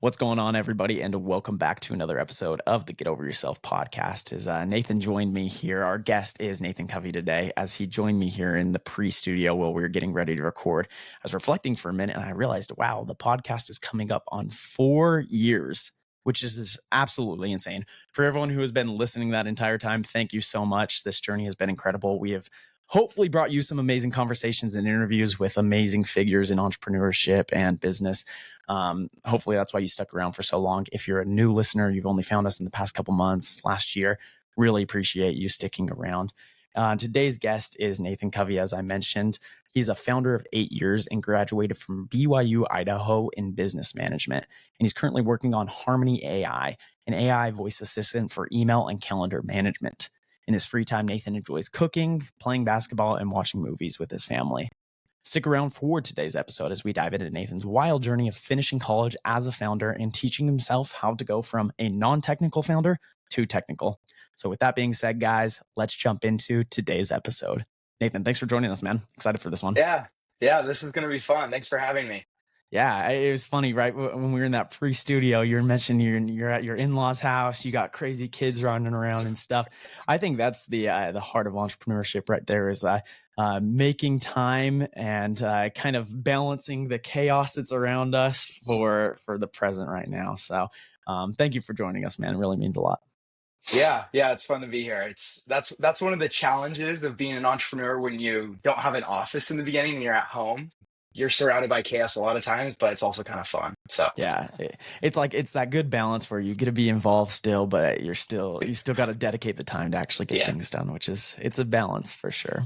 What's going on, everybody, and welcome back to another episode of the Get Over Yourself podcast. As Nathan joined me here, our guest is Nathan Covey today. As he joined me here in the pre-studio while we were getting ready to record, I was reflecting for a minute, and I realized, wow, the podcast is coming up on 4 years, which is absolutely insane. For everyone who has been listening that entire time, thank you so much. This journey has been incredible. We have hopefully brought you some amazing conversations and interviews with amazing figures in entrepreneurship and business. Hopefully that's why you stuck around for so long. If you're a new listener, you've only found us in the past couple months, last year, really appreciate you sticking around. Today's guest is Nathan Covey, as I mentioned. He's a founder of 8 Years and graduated from BYU, Idaho in business management. And he's currently working on Harmony AI, an AI voice assistant for email and calendar management. In his free time, Nathan enjoys cooking, playing basketball, and watching movies with his family. Stick around for today's episode as we dive into Nathan's wild journey of finishing college as a founder and teaching himself how to go from a non-technical founder to technical. So with that being said, guys, let's jump into today's episode. Nathan, thanks for joining us, man. Excited for this one. Yeah, this is going to be fun. Thanks for having me. Yeah, it was funny, right? When we were in that pre-studio, you were mentioning you're at your in-laws' house, you got crazy kids running around and stuff. I think that's the heart of entrepreneurship right there is making time and kind of balancing the chaos that's around us for the present right now. So thank you for joining us, man. It really means a lot. Yeah, it's fun to be here. That's one of the challenges of being an entrepreneur when you don't have an office in the beginning and you're at home. You're surrounded by chaos a lot of times, but it's also kind of fun. So Yeah, it's that good balance where you get to be involved still, but you still got to dedicate the time to actually get yeah, things done, it's a balance for sure.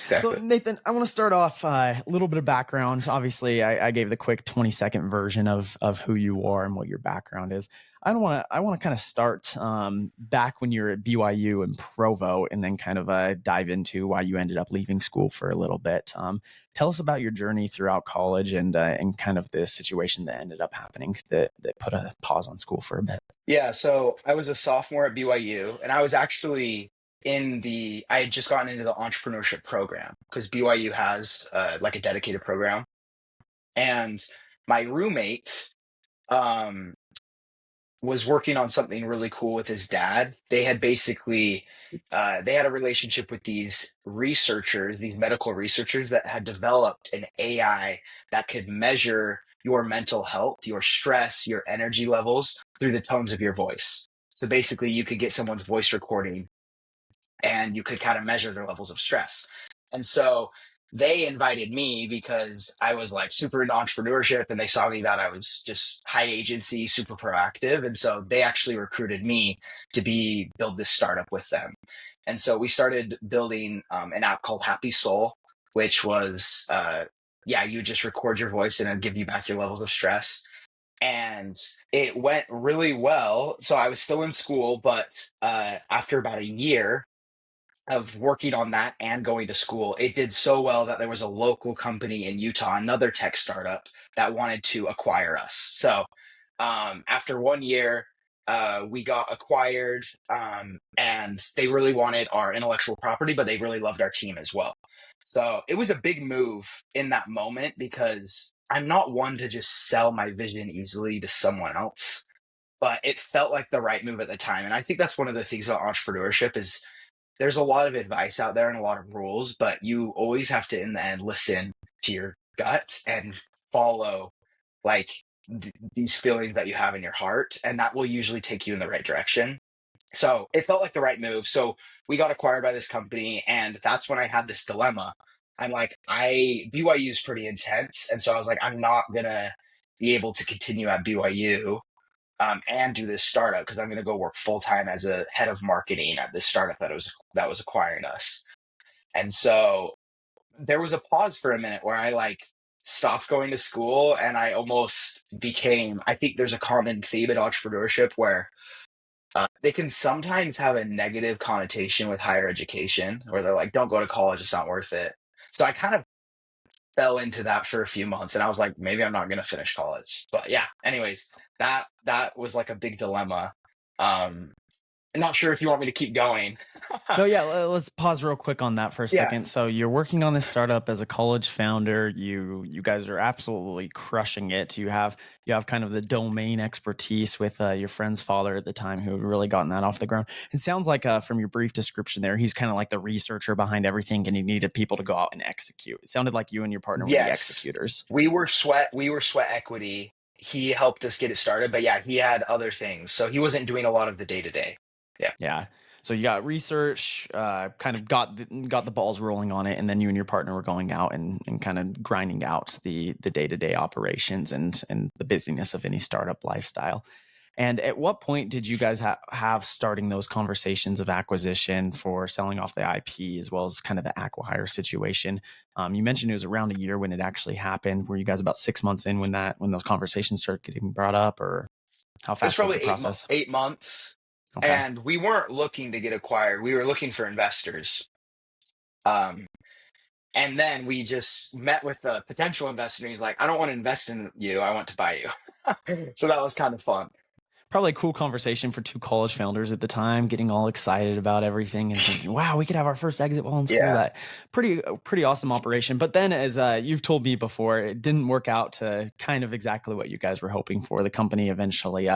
So exactly. Nathan, I want to start off a little bit of background. Obviously, I gave the quick 20-second version of who you are and what your background is. I want to kind of start back when you were at BYU in Provo, and then kind of dive into why you ended up leaving school for a little bit. Tell us about your journey throughout college and kind of the situation that ended up happening that put a pause on school for a bit. Yeah, so I was a sophomore at BYU, and I was actually I had just gotten into the entrepreneurship program because BYU has like a dedicated program, and my roommate um was working on something really cool with his dad. They had basically they had a relationship with these researchers, these medical researchers that had developed an AI that could measure your mental health, your stress, your energy levels through the tones of your voice. So basically, you could get someone's voice recording and you could kind of measure their levels of stress. And so they invited me because I was like super into entrepreneurship and they saw me that I was just high agency, super proactive. And so they actually recruited me to build this startup with them. And so we started building an app called Happy Soul, which was, you just record your voice and it'd give you back your levels of stress. And it went really well. So I was still in school, but after about a year, of working on that and going to school, it did so well that there was a local company in Utah, another tech startup that wanted to acquire us. So after 1 year, we got acquired, and they really wanted our intellectual property, but they really loved our team as well. So it was a big move in that moment because I'm not one to just sell my vision easily to someone else, but it felt like the right move at the time. And I think that's one of the things about entrepreneurship is there's a lot of advice out there and a lot of rules, but you always have to, in the end, listen to your gut and follow like these feelings that you have in your heart. And that will usually take you in the right direction. So it felt like the right move. So we got acquired by this company. And that's when I had this dilemma. I'm like, BYU is pretty intense. And so I was like, I'm not going to be able to continue at BYU and do this startup because I'm going to go work full time as a head of marketing at this startup that was acquiring us. And so there was a pause for a minute where I like stopped going to school and I almost became. I think there's a common theme in entrepreneurship where they can sometimes have a negative connotation with higher education, where they're like, "Don't go to college; it's not worth it." So I kind of fell into that for a few months and I was like, maybe I'm not going to finish college. But yeah, anyways, that was like a big dilemma. Um I'm not sure if you want me to keep going. No, yeah, let's pause real quick on that for a Yeah. second. So you're working on this startup as a college founder. You guys are absolutely crushing it. You have kind of the domain expertise with your friend's father at the time who had really gotten that off the ground. It sounds like from your brief description there, he's kind of like the researcher behind everything, and he needed people to go out and execute. It sounded like you and your partner were the Yes. executors. We were sweat equity. He helped us get it started, but yeah, he had other things. So he wasn't doing a lot of the day to day. Yeah. Yeah. So you got research, kind of got the balls rolling on it, and then you and your partner were going out and kind of grinding out the day to day operations and the busyness of any startup lifestyle. And at what point did you guys have starting those conversations of acquisition for selling off the IP as well as kind of the acquihire situation? You mentioned it was around a year when it actually happened. Were you guys about 6 months in when those conversations started getting brought up, or how It was fast was probably the process? 8 months, Okay. and we weren't looking to get acquired. We were looking for investors. Um, and then we just met with a potential investor. And he's like, "I don't want to invest in you. I want to buy you." So that was kind of fun. Probably a cool conversation for two college founders at the time, getting all excited about everything and thinking, "Wow, we could have our first exit while in school." Yeah. That pretty awesome operation. But then, as you've told me before, it didn't work out to kind of exactly what you guys were hoping for. The company eventually,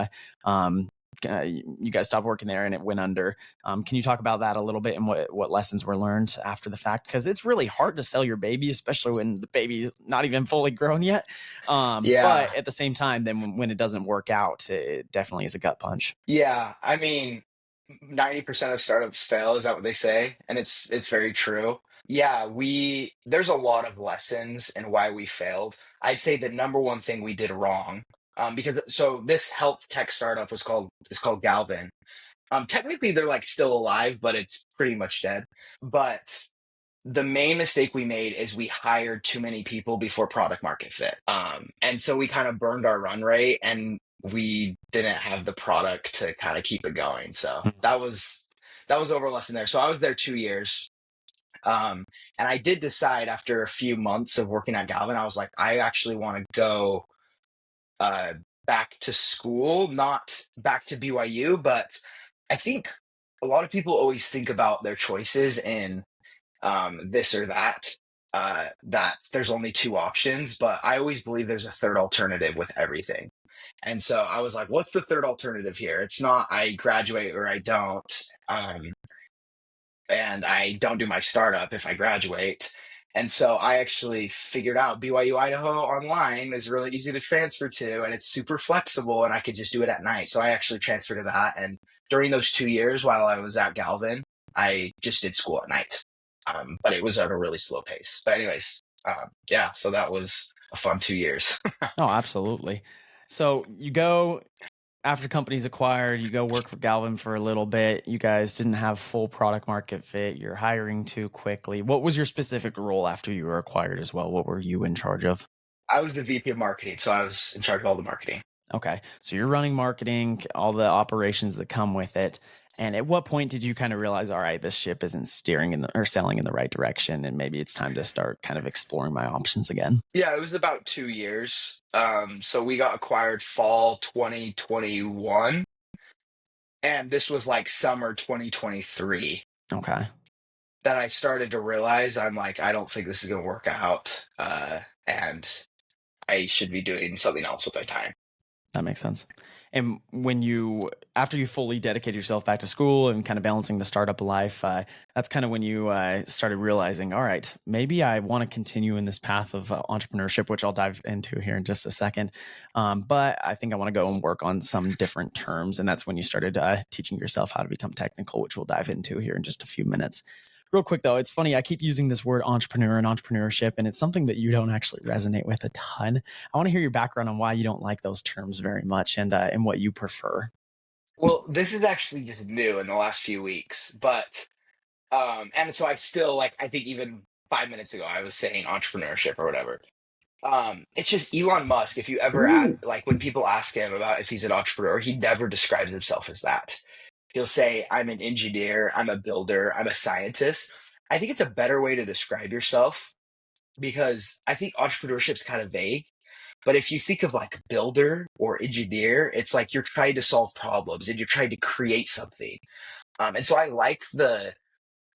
um, you guys stopped working there and it went under. Can you talk about that a little bit and what lessons were learned after the fact? Because it's really hard to sell your baby, especially when the baby's not even fully grown yet. Yeah. But at the same time, then when it doesn't work out, it definitely is a gut punch. Yeah. I mean, 90% of startups fail. Is that what they say? And it's very true. Yeah, there's a lot of lessons in why we failed. I'd say the number one thing we did wrong, because so this health tech startup is called Galvin. Technically they're like still alive, but it's pretty much dead. But the main mistake we made is we hired too many people before product market fit. And so we kind of burned our run rate and we didn't have the product to kind of keep it going. So that was over a lesson there. So I was there 2 years. And I did decide after a few months of working at Galvin, I was like, I actually want to go uh, back to school, not back to BYU, but I think a lot of people always think about their choices in this or that. That there's only two options, but I always believe there's a third alternative with everything. And so I was like, what's the third alternative here? It's not I graduate or I don't. And I don't do my startup if I graduate. And so I actually figured out BYU Idaho online is really easy to transfer to and it's super flexible and I could just do it at night. So I actually transferred to that. And during those 2 years while I was at Galvin, I just did school at night. But it was at a really slow pace. But anyways, yeah, so that was a fun 2 years. Oh, absolutely. So you go after companies acquired, you go work for Galvin for a little bit. You guys didn't have full product market fit. You're hiring too quickly. What was your specific role after you were acquired as well? What were you in charge of? I was the VP of marketing, so I was in charge of all the marketing. Okay. So you're running marketing, all the operations that come with it. And at what point did you kind of realize, all right, this ship isn't steering or selling in the right direction, and maybe it's time to start kind of exploring my options again? Yeah, it was about 2 years. So we got acquired fall 2021, and this was like summer 2023 Okay. that I started to realize I'm like, I don't think this is going to work out, and I should be doing something else with my time. That makes sense. And after you fully dedicated yourself back to school and kind of balancing the startup life, that's kind of when you started realizing, all right, maybe I want to continue in this path of entrepreneurship, which I'll dive into here in just a second. But I think I want to go and work on some different terms. And that's when you started teaching yourself how to become technical, which we'll dive into here in just a few minutes. Real quick though, it's funny. I keep using this word entrepreneur and entrepreneurship, and it's something that you don't actually resonate with a ton. I want to hear your background on why you don't like those terms very much and what you prefer. Well, this is actually just new in the last few weeks, but and so I still like I think even 5 minutes ago I was saying entrepreneurship or whatever. It's just Elon Musk. If you ever Ooh. like when people ask him about if he's an entrepreneur, he never describes himself as that. He'll say, I'm an engineer, I'm a builder, I'm a scientist. I think it's a better way to describe yourself because I think entrepreneurship is kind of vague. But if you think of like builder or engineer, it's like you're trying to solve problems and you're trying to create something. And so I like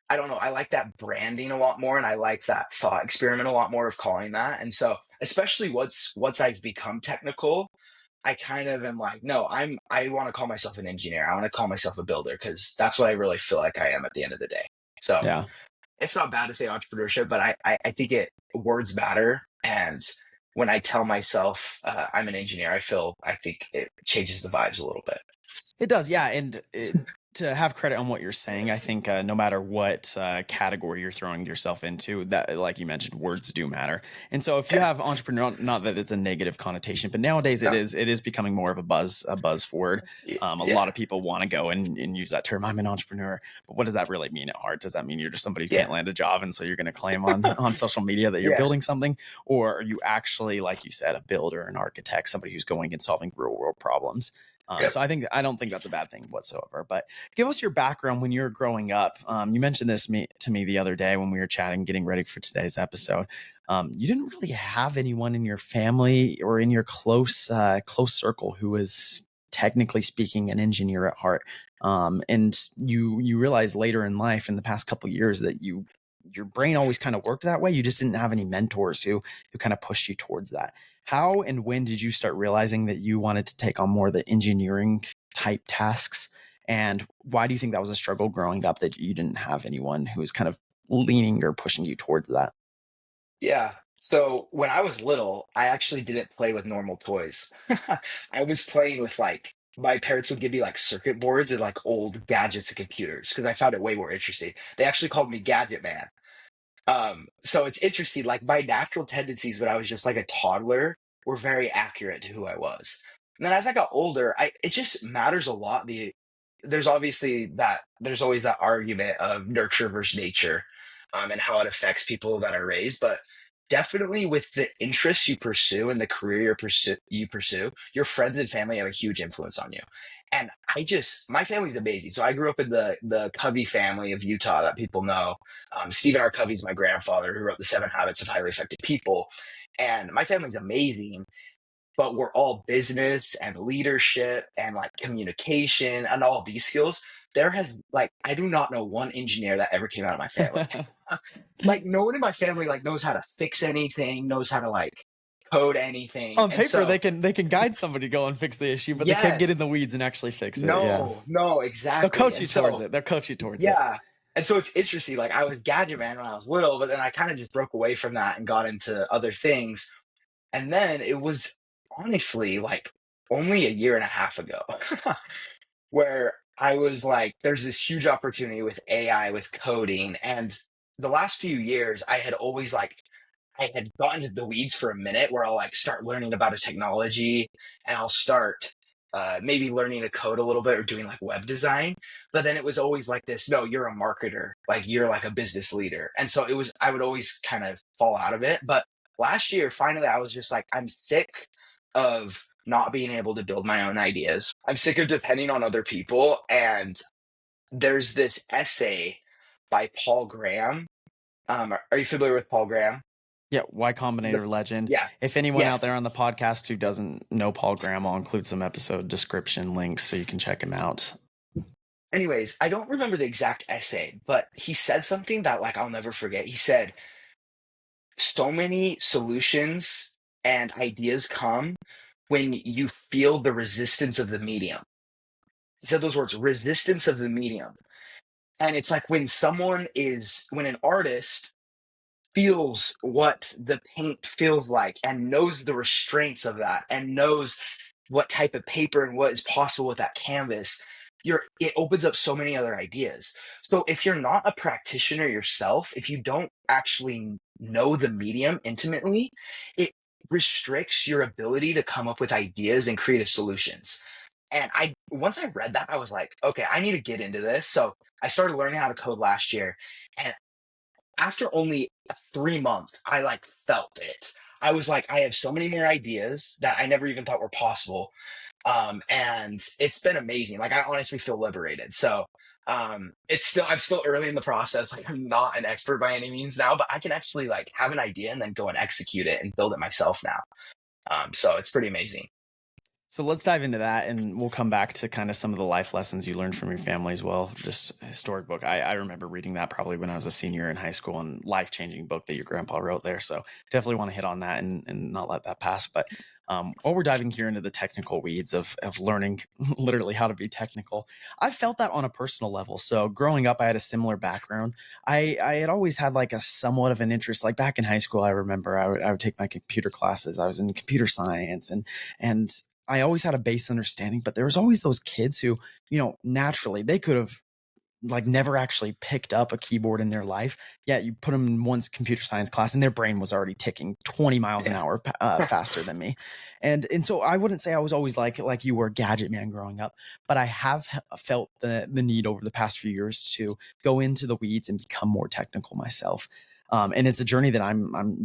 I don't know, I like that branding a lot more, and I like that thought experiment a lot more of calling that. And so, especially once I've become technical, I kind of am like, no, I want to call myself an engineer. I want to call myself a builder because that's what I really feel like I am at the end of the day. So Yeah. it's not bad to say entrepreneurship, but I think words matter. And when I tell myself I'm an engineer, I think it changes the vibes a little bit. It does, yeah, and to have credit on what you're saying, I think no matter what category you're throwing yourself into, that, like you mentioned, words do matter. And so, if you Okay. have entrepreneur, not that it's a negative connotation, but nowadays No. it is becoming more of a buzz word. A Yeah. lot of people want to go and use that term. I'm an entrepreneur, but what does that really mean at heart? Does that mean you're just somebody who Yeah. can't land a job, and so you're going to claim on social media that you're Yeah. building something, or are you actually, like you said, a builder, an architect, somebody who's going and solving real world problems? Yep. So I don't think that's a bad thing whatsoever. But give us your background when you were growing up. You mentioned this to me the other day when we were chatting, getting ready for today's episode. You didn't really have anyone in your family or in your close circle who was technically speaking an engineer at heart. And you realize later in life, in the past couple of years, that your brain always kind of worked that way. You just didn't have any mentors who kind of pushed you towards that. How and when did you start realizing that you wanted to take on more of the engineering type tasks? And why do you think that was a struggle growing up, that you didn't have anyone who was kind of leaning or pushing you towards that? Yeah. So when I was little, I actually didn't play with normal toys. I was playing with like my parents would give me like circuit boards and like old gadgets and computers because I found it way more interesting. They actually called me Gadget Man. So it's interesting, like my natural tendencies when I was just like a toddler were very accurate to who I was. And then as I got older, I it just matters a lot. There's always that argument of nurture versus nature, and how it affects people that are raised. But definitely with the interests you pursue and the career you pursue, your friends and family have a huge influence on you. And my family's amazing. So I grew up in the Covey family of Utah that people know. Stephen R. Covey's my grandfather who wrote The 7 Habits of Highly Effective People. And my family's amazing, but we're all business and leadership and like communication and all these skills. I do not know one engineer that ever came out of my family. Like no one in my family like knows how to fix anything, knows how to like code anything. On And paper, so, they can guide somebody to go and fix the issue, but they can't get yes, in the weeds and actually fix it. Yeah. no, They'll exactly. coach And you towards so, it. They'll coach you towards it. yeah. And so it's interesting. Like I was Gadget Man when I was little, but then I kind of just broke away from that and got into other things. And then it was honestly like only a year and a half ago where I was like, there's this huge opportunity with AI, with coding. And the last few years, I had gotten to the weeds for a minute where I'll like start learning about a technology and I'll start maybe learning to code a little bit or doing like web design. But then it was always like this, no, you're a marketer, like you're like a business leader. And so I would always kind of fall out of it. But last year, finally, I was just like, I'm sick of not being able to build my own ideas. I'm sick of depending on other people. And there's this essay by Paul Graham. Are you familiar with Paul Graham? Yeah, Y The Combinator legend. Yeah. If anyone out there Yes. on the podcast who doesn't know Paul Graham, I'll include some episode description links so you can check him out. Anyways, I don't remember the exact essay, but he said something that like I'll never forget. He said, so many solutions and ideas come when you feel the resistance of the medium. He said those words, resistance of the medium. And it's like when an artist feels what the paint feels like and knows the restraints of that and knows what type of paper and what is possible with that canvas, it opens up so many other ideas. So if you're not a practitioner yourself, if you don't actually know the medium intimately, it restricts your ability to come up with ideas and creative solutions. And I once I read that, I was like, okay, I need to get into this. So I started learning how to code last year. And after only 3 months, I like felt it. I was like, I have so many more ideas that I never even thought were possible. And it's been amazing. Like I honestly feel liberated. So I'm still early in the process. Like I'm not an expert by any means now, but I can actually like have an idea and then go and execute it and build it myself now. So it's pretty amazing. So let's dive into that, and we'll come back to kind of some of the life lessons you learned from your family as well. Just a historic book. I remember reading that probably when I was a senior in high school, and life-changing book that your grandpa wrote there. So definitely want to hit on that and not let that pass. But while we're diving here into the technical weeds of learning literally how to be technical, I felt that on a personal level. So growing up, I had a similar background. I had always had like a somewhat of an interest. Like back in high school, I remember I would take my computer classes. I was in computer science, and I always had a base understanding, but there was always those kids who, naturally they could have like never actually picked up a keyboard in their life. Yeah, you put them in one's computer science class and their brain was already ticking 20 miles an Yeah. hour faster than me. And so I wouldn't say I was always like you were a gadget man growing up, but I have felt the need over the past few years to go into the weeds and become more technical myself. And it's a journey that I'm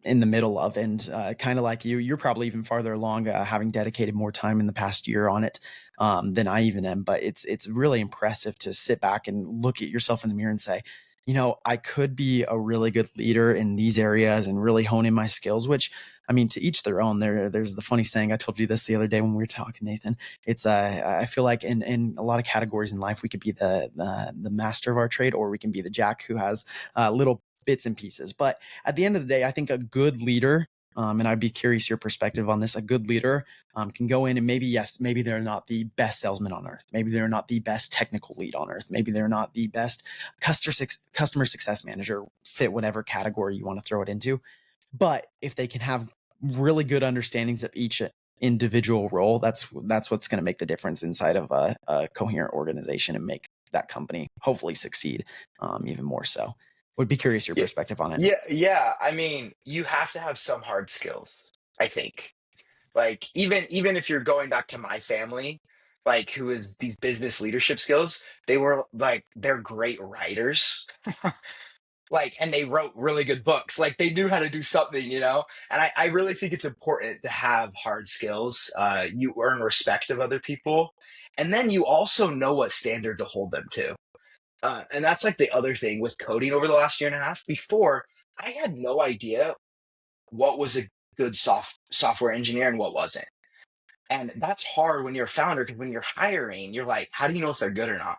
in the middle of. And kind of like you're probably even farther along, having dedicated more time in the past year on it than I even am. But it's really impressive to sit back and look at yourself in the mirror and say, I could be a really good leader in these areas and really hone in my skills, which I mean, to each their own. There's the funny saying. I told you this the other day when we were talking, Nathan. It's I feel like in a lot of categories in life, we could be the master of our trade, or we can be the jack who has little bits and pieces. But at the end of the day, I think a good leader, and I'd be curious your perspective on this, a good leader can go in and maybe, yes, maybe they're not the best salesman on earth. Maybe they're not the best technical lead on earth. Maybe they're not the best customer success manager, fit whatever category you want to throw it into. But if they can have really good understandings of each individual role, that's what's going to make the difference inside of a coherent organization and make that company hopefully succeed even more so. Would be curious your Yeah, perspective on it. yeah. I mean, you have to have some hard skills, I think. Like even if you're going back to my family, like who is these business leadership skills, they were like they're great writers. Like, and they wrote really good books. Like they knew how to do something. And I really think it's important to have hard skills. You earn respect of other people. And then you also know what standard to hold them to. And that's like the other thing with coding over the last year and a half. Before, I had no idea what was a good software engineer and what wasn't. And that's hard when you're a founder because when you're hiring, you're like, how do you know if they're good or not?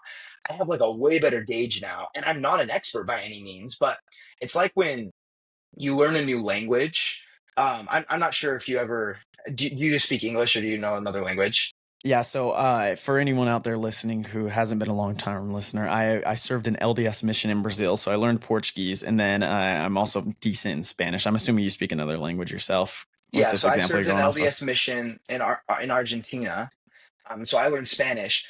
I have like a way better gauge now. And I'm not an expert by any means, but it's like when you learn a new language. I'm not sure if you ever do you just speak English or do you know another language? Yeah, so for anyone out there listening who hasn't been a long time listener, I served an LDS mission in Brazil, so I learned Portuguese, and then I'm also decent in Spanish. I'm assuming you speak another language yourself with Yeah, this so I example you're served an going off of. LDS mission in Argentina. So I learned Spanish.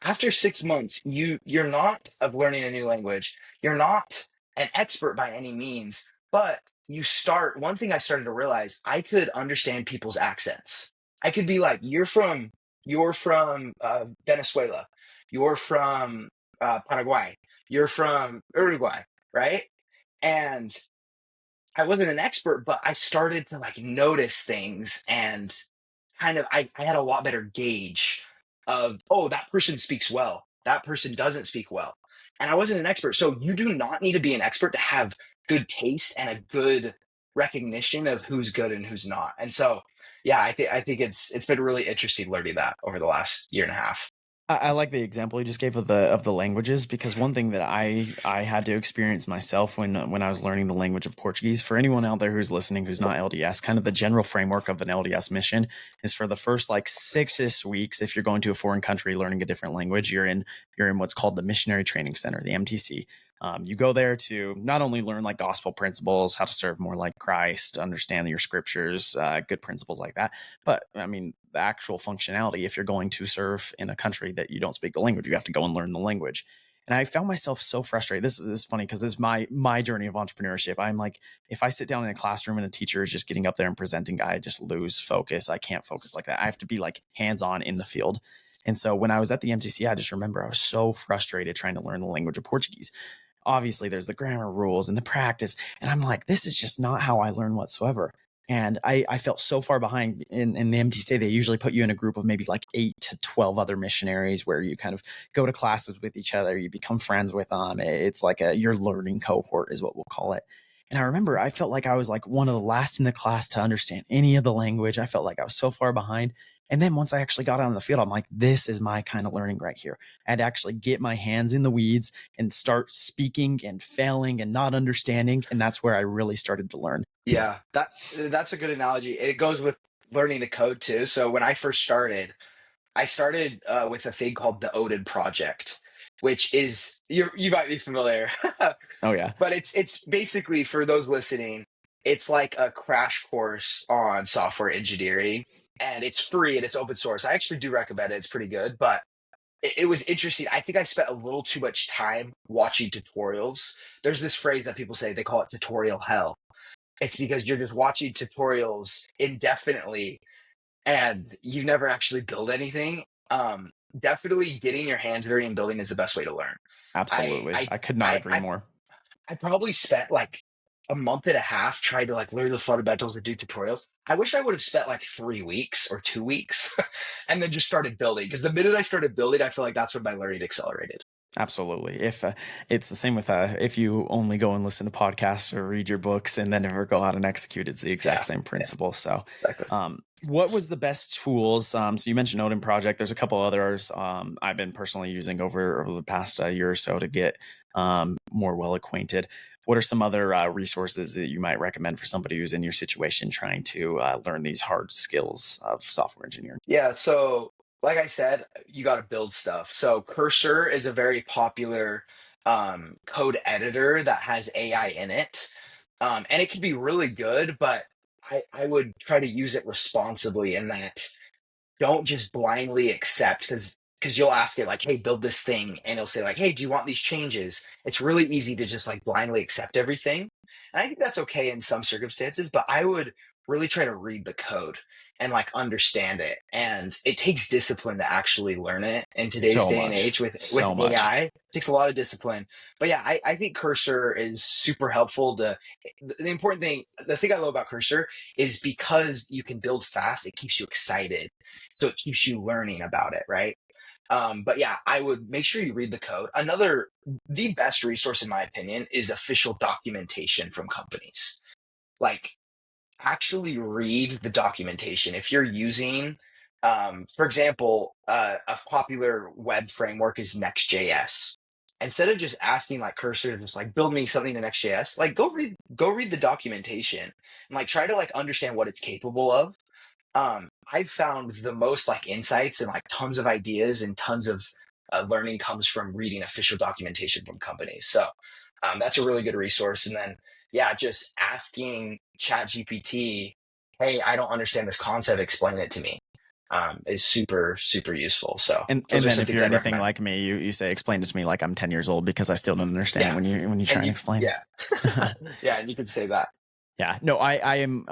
After 6 months, you're not of learning a new language. You're not an expert by any means, but you start. One thing I started to realize, I could understand people's accents. I could be like, you're from Venezuela, you're from Paraguay, you're from Uruguay, right? And I wasn't an expert, but I started to like notice things and kind of I had a lot better gauge of, oh, that person speaks well. That person doesn't speak well. And I wasn't an expert. So you do not need to be an expert to have good taste and a good recognition of who's good and who's not. And so yeah, I think it's been really interesting learning that over the last year and a half. I like the example you just gave of the languages, because one thing that I had to experience myself when I was learning the language of Portuguese. For anyone out there who's listening who's not LDS, kind of the general framework of an LDS mission is for the first like 6-ish weeks. If you're going to a foreign country learning a different language, you're in what's called the Missionary Training Center, the MTC. You go there to not only learn like gospel principles, how to serve more like Christ, understand your scriptures, good principles like that. But I mean, the actual functionality, if you're going to serve in a country that you don't speak the language, you have to go and learn the language. And I found myself so frustrated. This is funny because this is my journey of entrepreneurship. I'm like, if I sit down in a classroom and a teacher is just getting up there and presenting, I just lose focus. I can't focus like that. I have to be like hands-on in the field. And so when I was at the MTC, I just remember I was so frustrated trying to learn the language of Portuguese. Obviously there's the grammar rules and the practice, and I'm like, this is just not how I learn whatsoever. And I felt so far behind. In the MTC, they usually put you in a group of maybe like 8 to 12 other missionaries where you kind of go to classes with each other, you become friends with them. It's like your learning cohort is what we'll call it. And I remember I felt like I was like one of the last in the class to understand any of the language. I felt like I was so far behind. And then once I actually got out on the field, I'm like, this is my kind of learning right here. I had to actually get my hands in the weeds and start speaking and failing and not understanding. And that's where I really started to learn. Yeah, that's a good analogy. It goes with learning to code too. So when I first started, I started with a thing called the Odin Project, which is you might be familiar, Oh, yeah. but it's basically for those listening, it's like a crash course on software engineering, and it's free and it's open source. I actually do recommend it; it's pretty good. But it was interesting. I think I spent a little too much time watching tutorials. There's this phrase that people say they call it tutorial hell. It's because you're just watching tutorials indefinitely and you never actually build anything. Definitely getting your hands dirty and building is the best way to learn. I Absolutely. I I could not I agree I, more. I probably spent like a month and a half trying to like learn the fundamentals and do tutorials. I wish I would have spent like 3 weeks or 2 weeks and then just started building. Because the minute I started building, I feel like that's when my learning accelerated. Absolutely. If it's the same with if you only go and listen to podcasts or read your books and then never go out and execute, it's the exact Yeah, same yeah, principle. So, exactly. what was the best tools? So you mentioned Odin Project. There's a couple others I've been personally using over the past year or so to get more well acquainted. What are some other resources that you might recommend for somebody who's in your situation trying to learn these hard skills of software engineering? Yeah, so like I said, you got to build stuff. So Cursor is a very popular code editor that has AI in it. And it can be really good, but I would try to use it responsibly in that don't just blindly accept because you'll ask it like, hey, build this thing, and it'll say like, hey, do you want these changes? It's really easy to just like blindly accept everything, and I think that's okay in some circumstances, but I would really try to read the code and like understand it, and it takes discipline to actually learn it in today's So day and much, age with so much. AI. It takes a lot of discipline, but yeah, I think Cursor is super helpful to the important thing. The thing I love about Cursor is because you can build fast, it keeps you excited, so it keeps you learning about it, right? But yeah, I would make sure you read the code. The best resource in my opinion is official documentation from companies. Like actually read the documentation. If you're using, for example, a popular web framework is Next.js. Instead of just asking like Cursor to just like build me something in Next.js, like go read the documentation and like try to like understand what it's capable of. I've found the most like insights and like tons of ideas and tons of learning comes from reading official documentation from companies. So that's a really good resource. And then, yeah, just asking ChatGPT, hey, I don't understand this concept, explain it to me, is super, super useful. So And those are then some if things you're I'd anything recommend. like me, you say explain it to me like I'm 10 years old because I still don't understand it Yeah. when you try And and you, explain. yeah. Yeah. And you could say that. Yeah, no, I am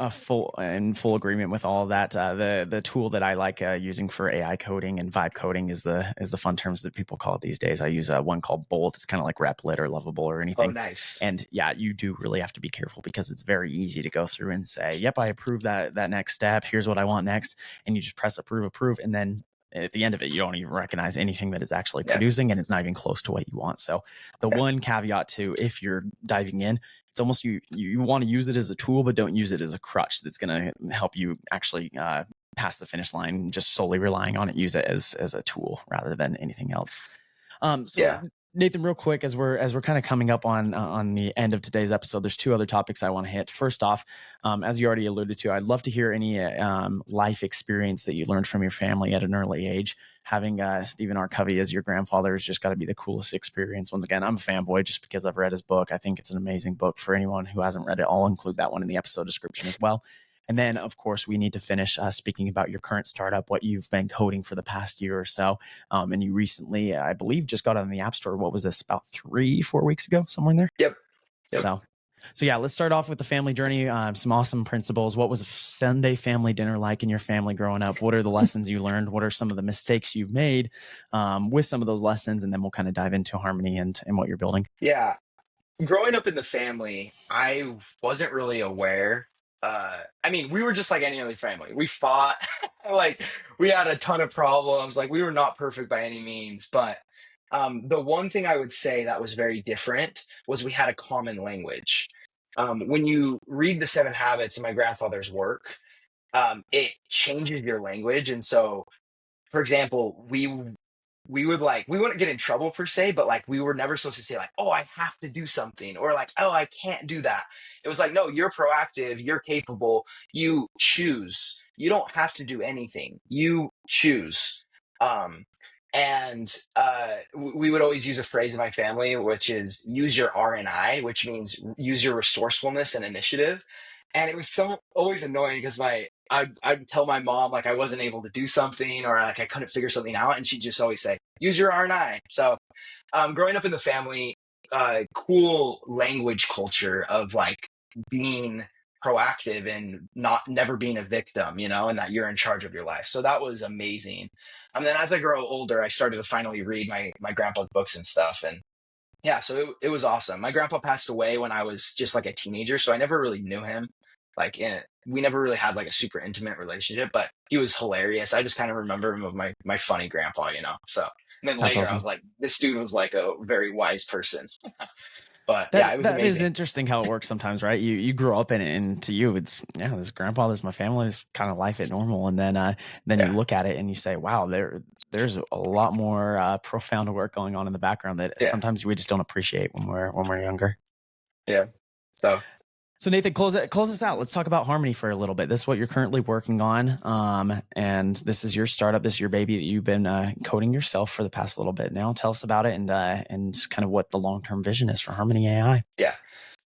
in full agreement with all of that. The tool that I like using for AI coding and vibe coding is the fun terms that people call it these days. I use one called Bolt. It's kind of like Replit or Lovable or Oh, anything. nice. And yeah, you do really have to be careful because it's very easy to go through and say, "Yep, I approve that next step. Here's what I want next," and you just press approve, and then at the end of it, you don't even recognize anything that it's actually Yeah. producing, and it's not even close to what you want. So the Yeah. one caveat to if you're diving in, it's almost you want to use it as a tool, but don't use it as a crutch that's going to help you actually pass the finish line. Just solely relying on it, use it as a tool rather than anything else. So Yeah. Nathan, real quick, as we're kind of coming up on the end of today's episode, there's two other topics I want to hit. First off, as you already alluded to, I'd love to hear any life experience that you learned from your family at an early age. Having Stephen R. Covey as your grandfather has just got to be the coolest experience. Once again, I'm a fanboy just because I've read his book. I think it's an amazing book. For anyone who hasn't read it, I'll include that one in the episode description as well. And then, of course, we need to finish speaking about your current startup, what you've been coding for the past year or so. And you recently, I believe, just got on the App Store. What was this, about 3-4 weeks ago, somewhere in there? Yep. Yep. So yeah, let's start off with the family journey. Some awesome principles. What was a Sunday family dinner like in your family growing up? What are the lessons you learned? What are some of the mistakes you've made with some of those lessons? And then we'll kind of dive into harmony and what you're building. Yeah. Growing up in the family, I wasn't really aware. I mean, we were just like any other family. We fought, like we had a ton of problems. Like we were not perfect by any means, but the one thing I would say that was very different was we had a common language. When you read the Seven Habits in my grandfather's work, it changes your language. And so, for example, we would like we wouldn't get in trouble per se, but like we were never supposed to say like, oh, I have to do something, or like, oh, I can't do that. It was like, no, you're proactive, you're capable, you choose. You don't have to do anything. You choose. Um and we would always use a phrase in my family, which is use your R&I, which means use your resourcefulness and initiative. And it was so always annoying because I'd tell my mom like I wasn't able to do something or like I couldn't figure something out, and she'd just always say, "Use your R&I." So, growing up in the family, cool language culture of like being proactive and not never being a victim, and that you're in charge of your life. So that was amazing. And then as I grow older, I started to finally read my grandpa's books and stuff, and yeah, so it was awesome. My grandpa passed away when I was just like a teenager, so I never really knew him. We never really had like a super intimate relationship, but he was hilarious. I just kind of remember him of my funny grandpa. So, and then That's later I was awesome. like, this dude was like a very wise person. But yeah, That it was that is amazing. interesting how it works sometimes, right? You grew up in it, and to you, it's this grandpa, this is my family, this kind of life at normal, and then you Yeah, look at it and you say, wow, there's a lot more profound work going on in the background that yeah, sometimes we just don't appreciate when we're younger. yeah. So So Nathan, close us out. Let's talk about Harmony for a little bit. This is what you're currently working on, and this is your startup. This is your baby that you've been coding yourself for the past little bit now. Tell us about it and kind of what the long term vision is for Harmony AI. yeah.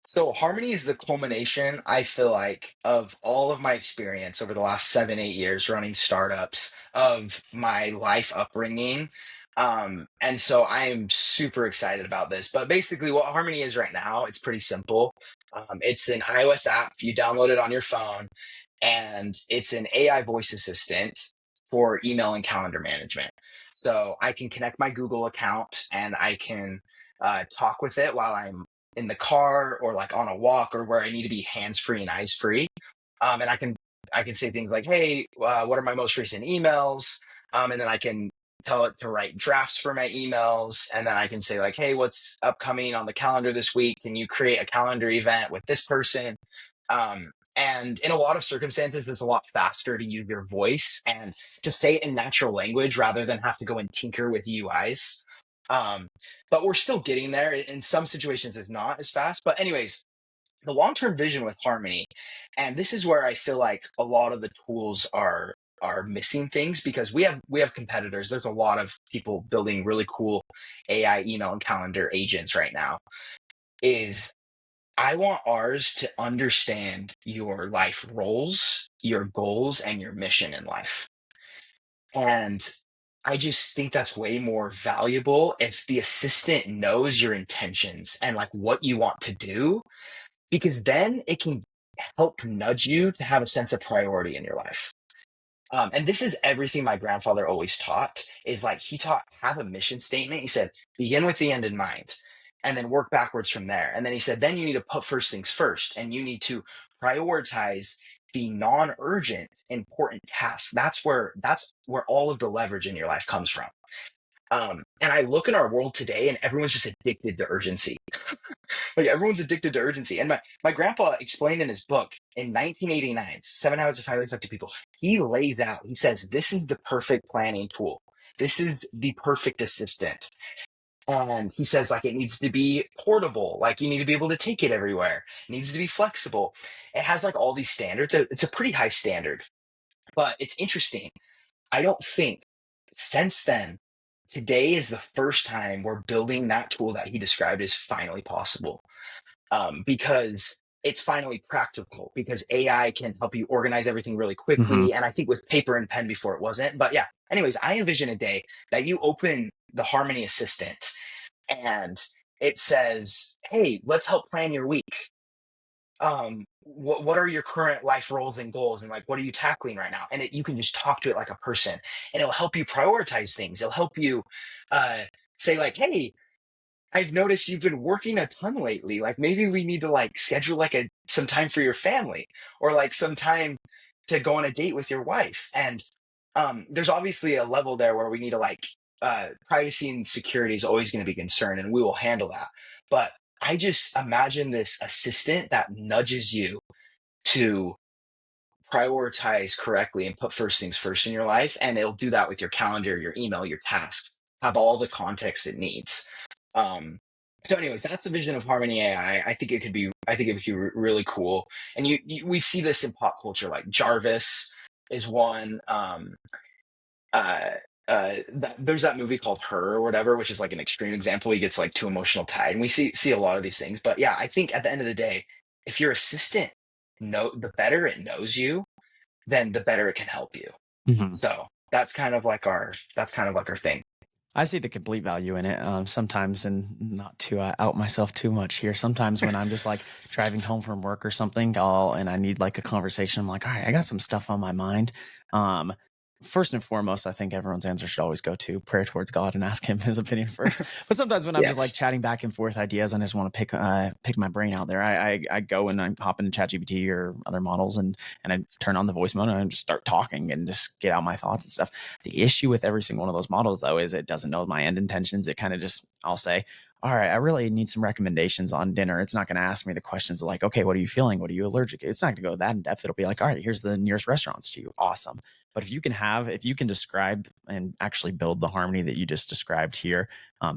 So Harmony is the culmination, I feel like, of all of my experience over the last 7, 8 years running startups, of my life upbringing. And so I am super excited about this. But basically, what Harmony is right now, it's pretty simple. It's an iOS app. You download it on your phone, and it's an AI voice assistant for email and calendar management. So I can connect my Google account and I can talk with it while I'm in the car or like on a walk or where I need to be hands free and eyes free. And I can say things like, "Hey, what are my most recent emails?" And then I can tell it to write drafts for my emails, and then I can say like, "Hey, what's upcoming on the calendar this week? Can you create a calendar event with this person?" And in a lot of circumstances, it's a lot faster to use your voice and to say it in natural language rather than have to go and tinker with UIs. Um, but we're still getting there. In some situations, it's not as fast. But anyways, the long-term vision with Harmony, and this is where I feel like a lot of the tools are missing things because we have competitors. There's a lot of people building really cool AI email and calendar agents right now. Is I want ours to understand your life roles, your goals, and your mission in life. And I just think that's way more valuable if the assistant knows your intentions and like what you want to do, because then it can help nudge you to have a sense of priority in your life. And this is everything my grandfather always taught is like he taught have a mission statement. He said, begin with the end in mind and then work backwards from there. And then he said, then you need to put first things first and you need to prioritize the non-urgent important tasks. That's where all of the leverage in your life comes from. And I look in our world today and everyone's just addicted to urgency. Like everyone's addicted to urgency. And my grandpa explained in his book in 1989, Seven Habits of Highly Effective People, he lays out, he says, this is the perfect planning tool. This is the perfect assistant. And he says, like, it needs to be portable. Like, you need to be able to take it everywhere. It needs to be flexible. It has like all these standards. It's a pretty high standard, but it's interesting. I don't think since then, today is the first time we're building that tool that he described as finally possible, because it's finally practical because AI can help you organize everything really Mm-hmm. quickly. And I think with paper and pen before it wasn't. But yeah, anyways, I envision a day that you open the Harmony Assistant and it says, hey, let's help plan your week. What are your current life roles and goals and like what are you tackling right now, and you can just talk to it like a person and it'll help you prioritize things. It'll help you uh say like, hey, I've noticed you've been working a ton lately. Like maybe we need to like schedule like some time for your family or like some time to go on a date with your wife. And there's obviously a level there where we need to like privacy and security is always going to be concerned and we will handle that. But I just imagine this assistant that nudges you to prioritize correctly and put first things first in your life. And it'll do that with your calendar, your email, your tasks, have all the context it needs. Um, so anyways, that's the vision of Harmony AI. I think it could be really cool. And we see this in pop culture, like Jarvis is one. Uh, there's that movie called Her or whatever, which is like an extreme example. He gets like too emotional tied, and we see a lot of these things. But yeah, I think at the end of the day, if your assistant the better it knows you, then the better it can help you. Mhm. So that's kind of like our thing. I see the complete value in it. Sometimes, and not to out myself too much here. Sometimes when I'm just like driving home from work or something, and I need like a conversation, I'm like, all right, I got some stuff on my mind. Um, First and foremost, I think everyone's answer should always go to prayer towards God and ask Him His opinion first. But sometimes when I'm Yeah. just like chatting back and forth ideas, and I just want to pick my brain out there, I go and I hop into ChatGPT or other models, and I turn on the voice mode and I just start talking and just get out my thoughts and stuff. The issue with every single one of those models, though, is it doesn't know my end intentions. It kind of just, I'll say, all right, I really need some recommendations on dinner. It's not going to ask me the questions like, okay, what are you feeling? What are you allergic to? It's not going to go that in depth. It'll be like, all right, here's the nearest restaurants to you. Awesome. But if you can describe and actually build the harmony that you just described here,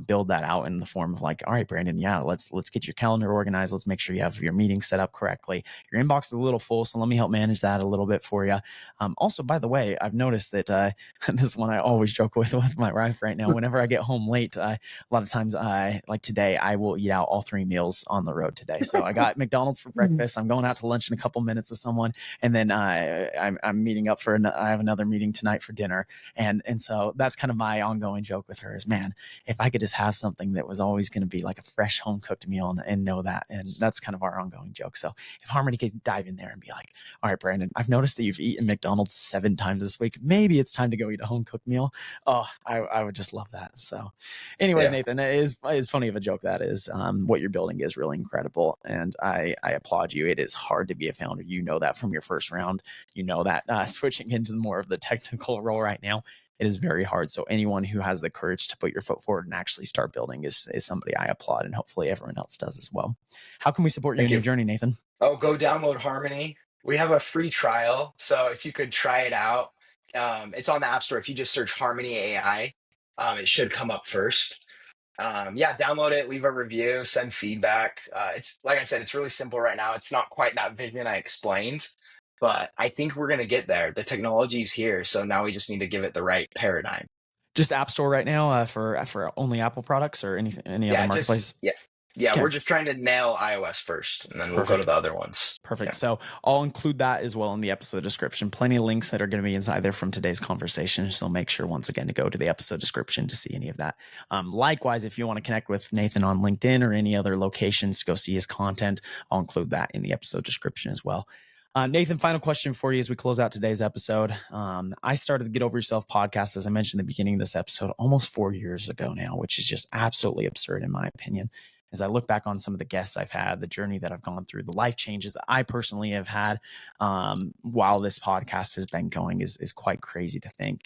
build that out in the form of like, all right, Brandon, yeah, let's get your calendar organized. Let's make sure you have your meetings set up correctly. Your inbox is a little full, so let me help manage that a little bit for you. Also, by the way, I've noticed that this one I always joke with my wife right now. Whenever I get home late, a lot of times like today, I will eat out all 3 meals on the road today. So I got McDonald's for breakfast. I'm going out to lunch in a couple minutes with someone, and then I'm meeting up for I have another meeting tonight for dinner, and so that's kind of my ongoing joke with her is, man, if I could just have something that was always going to be like a fresh home cooked meal and know that, and that's kind of our ongoing joke. So if Harmony could dive in there and be like, all right, Brandon, I've noticed that you've eaten McDonald's 7 times this week. Maybe it's time to go eat a home cooked meal. Oh, I would just love that. So, anyways, Yeah. Nathan, it is funny of a joke that is. What you're building is really incredible, and I applaud you. It is hard to be a founder. You know that from your first round. You know that switching into more of the technical role right now, it is very hard. So anyone who has the courage to put your foot forward and actually start building is somebody I applaud, and hopefully everyone else does as well. How can we support you Thank in your you. journey, Nathan? Oh, go download Harmony. We have a free trial, so if you could try it out, it's on the App Store. If you just search Harmony AI, it should come up first. Yeah, download it, leave a review, send feedback. It's like I said, it's really simple right now. It's not quite that vision I explained, but I think we're gonna get there. The technology's here, so now we just need to give it the right paradigm. Just App Store right now for only Apple products or any other Yeah, marketplace? yeah. Okay, We're just trying to nail iOS first, and then we'll go to perfect. the other ones. Perfect. Yeah. So I'll include that as well in the episode description. Plenty of links that are going to be inside there from today's conversation. So make sure once again to go to the episode description to see any of that. Likewise, if you want to connect with Nathan on LinkedIn or any other locations to go see his content, I'll include that in the episode description as well. Nathan, final question for you as we close out today's episode. I started the Get Over Yourself podcast, as I mentioned at the beginning of this episode, almost 4 years ago now, which is just absolutely absurd in my opinion. As I look back on some of the guests I've had, the journey that I've gone through, the life changes that I personally have had while this podcast has been going is quite crazy to think.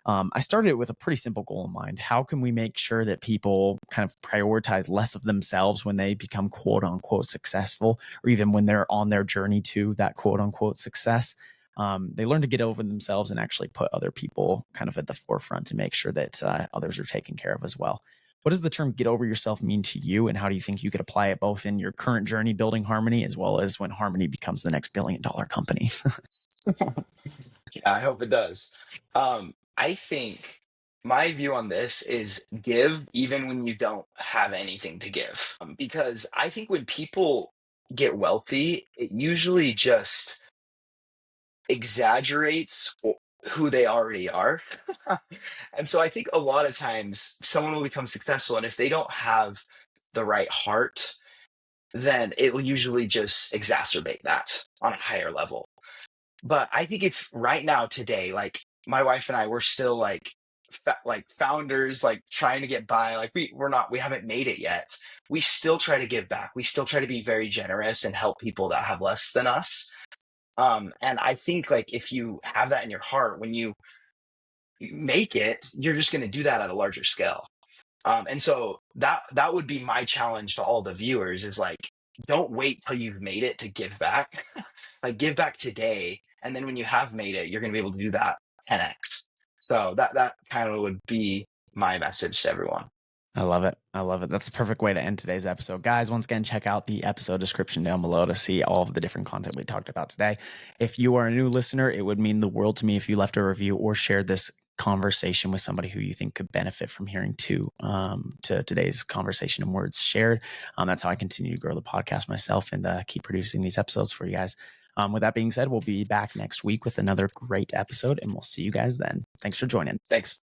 I started it with a pretty simple goal in mind. How can we make sure that people kind of prioritize less of themselves when they become quote unquote successful, or even when they're on their journey to that quote unquote success? They learn to get over themselves and actually put other people kind of at the forefront to make sure that others are taken care of as well. What does the term get over yourself mean to you? And how do you think you could apply it both in your current journey building Harmony as well as when Harmony becomes the next $1 billion company? Yeah, I hope it does. I think my view on this is give even when you don't have anything to give. Because I think when people get wealthy, it usually just exaggerates who they already are. And so I think a lot of times someone will become successful, and if they don't have the right heart, then it will usually just exacerbate that on a higher level. But I think if right now today, like my wife and I, we're still like like founders, like trying to get by. Like we haven't made it yet. We still try to give back. We still try to be very generous and help people that have less than us. And I think like if you have that in your heart, when you make it, you're just going to do that at a larger scale. And so that would be my challenge to all the viewers is like, don't wait till you've made it to give back. Like give back today, and then when you have made it, you're going to be able to do that 10x. So that kind of would be my message to everyone. I love it. I love it. That's the perfect way to end today's episode. Guys, once again, check out the episode description down below to see all of the different content we talked about today. If you are a new listener, it would mean the world to me if you left a review or shared this conversation with somebody who you think could benefit from hearing to today's conversation and words shared. That's how I continue to grow the podcast myself and keep producing these episodes for you guys. With that being said, we'll be back next week with another great episode, and we'll see you guys then. Thanks for joining. Thanks.